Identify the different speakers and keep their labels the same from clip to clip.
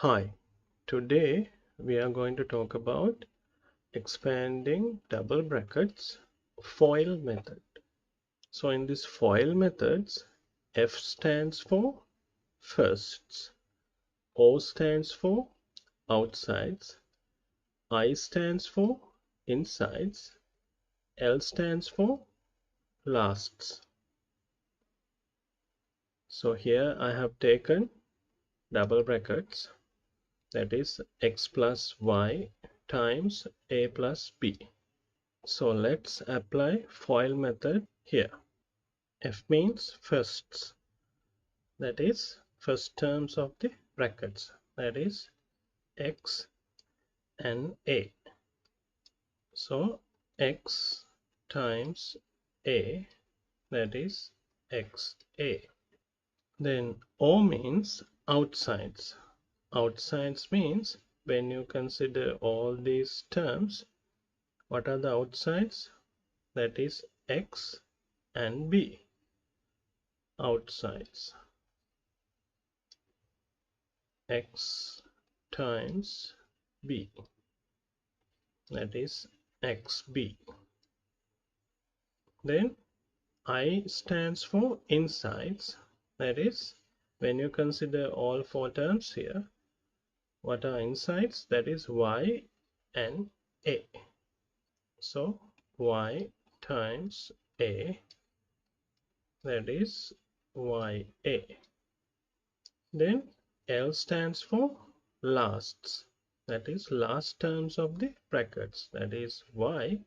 Speaker 1: Hi, today we are going to talk about expanding double brackets FOIL method. So in this FOIL methods, F stands for firsts, O stands for outsides, I stands for insides, L stands for lasts. So here I have taken double brackets, that is x plus y times a plus b. So let's apply FOIL method here. F means firsts, that is first terms of the brackets, that is x and a. So x times a, that is xa. Then O means outsides. Outsides means when you consider all these terms, what are the outsides? That is x and b. Outsides. X times b, that is xb. Then I stands for insides, that is when you consider all four terms here, what are insides? That is y and a. So y times a, that is ya. Then L stands for lasts, that is last terms of the brackets, that is y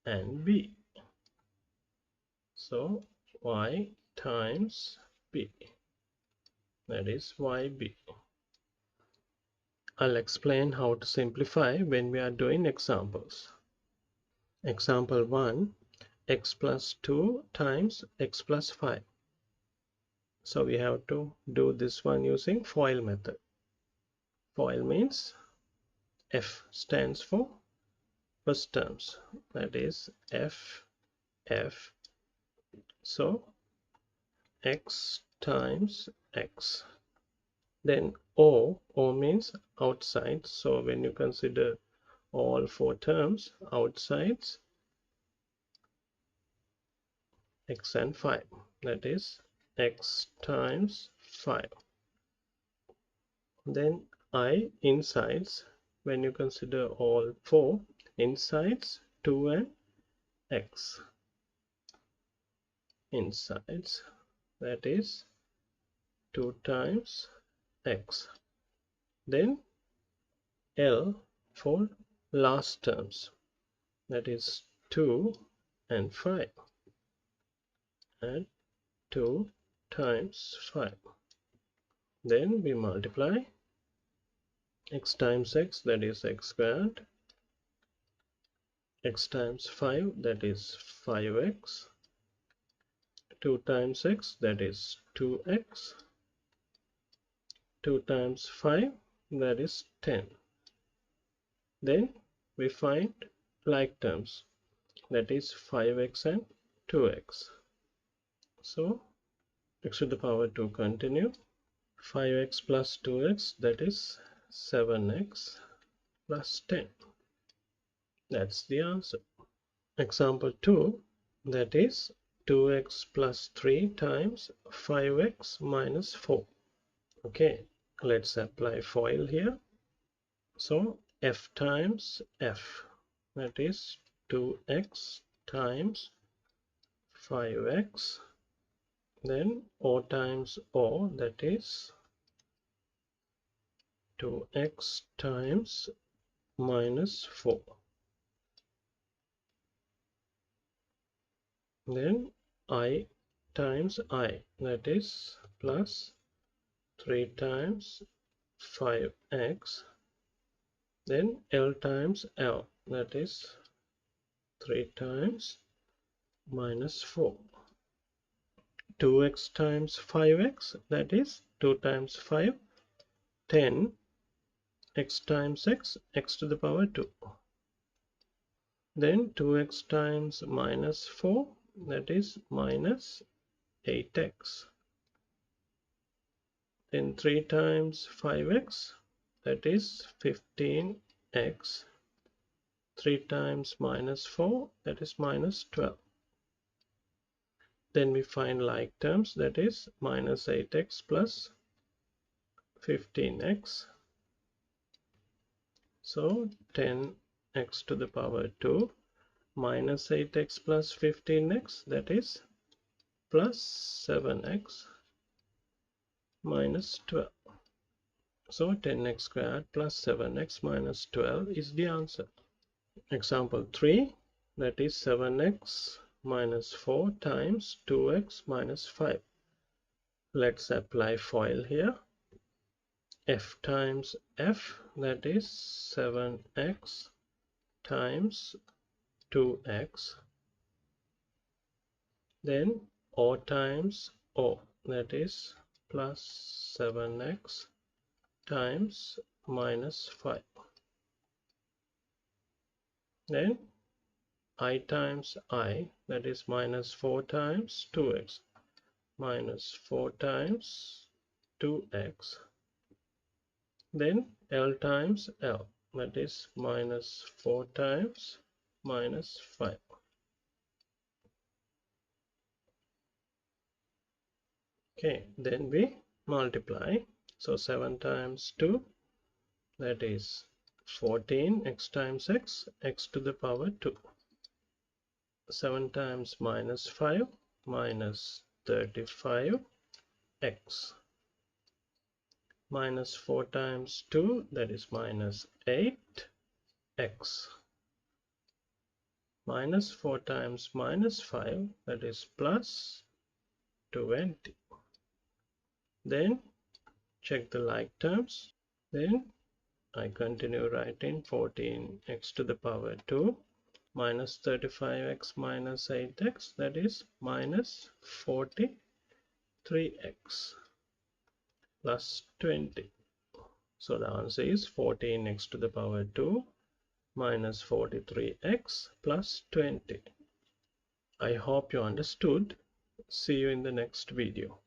Speaker 1: and b. So y times b, that is yb. I'll explain how to simplify when we are doing examples. Example 1, x plus 2 times x plus 5. So we have to do this one using FOIL method. FOIL means F stands for first terms, that is F. So x times x. Then O means outside. So when you consider all four terms, outsides, x and 5, that is x times 5. Then I insides, when you consider all four, insides 2 and x. Insides, that is 2 times x. Then L for last terms, that is 2 and 5, and 2 times 5. Then we multiply x times x, that is x squared, x times 5, that is 5x, 2 times x, that is 2x, 2 times 5, that is 10. Then we find like terms, that is 5x and 2x. So x to the power 2 continue. 5x plus 2x, that is 7x plus 10. That's the answer. Example 2, that is 2x plus 3 times 5x minus 4. Okay, let's apply FOIL here. So F times F, that is 2x times 5x. Then O times O, that is 2x times minus 4. Then I times I, that is plus 3 times 5x. Then L times L, that is 3 times minus 4. 2x times 5x, that is 2 times 5, 10, x times x, x to the power 2. Then 2x times minus 4, that is minus 8x. Then 3 times 5x, that is 15x. 3 times minus 4, that is minus 12. Then we find like terms, that is minus 8x plus 15x. So 10x to the power 2 minus 8x plus 15x, that is plus 7x minus 12. So 10x squared plus 7x minus 12 is the answer. Example 3, that is 7x minus 4 times 2x minus 5. Let's apply FOIL here. F times F, that is 7x times 2x. Then O times O, that is plus 7x times minus 5. Then I times I, that is minus 4 times 2x, minus 4 times 2x. Then L times L, that is minus 4 times minus 5. Okay, then we multiply. So 7 times 2, that is 14, x times x, x to the power 2. 7 times minus 5, minus 35x. Minus 4 times 2, that is minus 8x. Minus 4 times minus 5, that is plus 20. Then check the like terms. Then I continue writing 14x to the power 2 minus 35x minus 8x, that is minus 43x plus 20. So the answer is 14x to the power 2 minus 43x plus 20. I hope you understood. See you in the next video.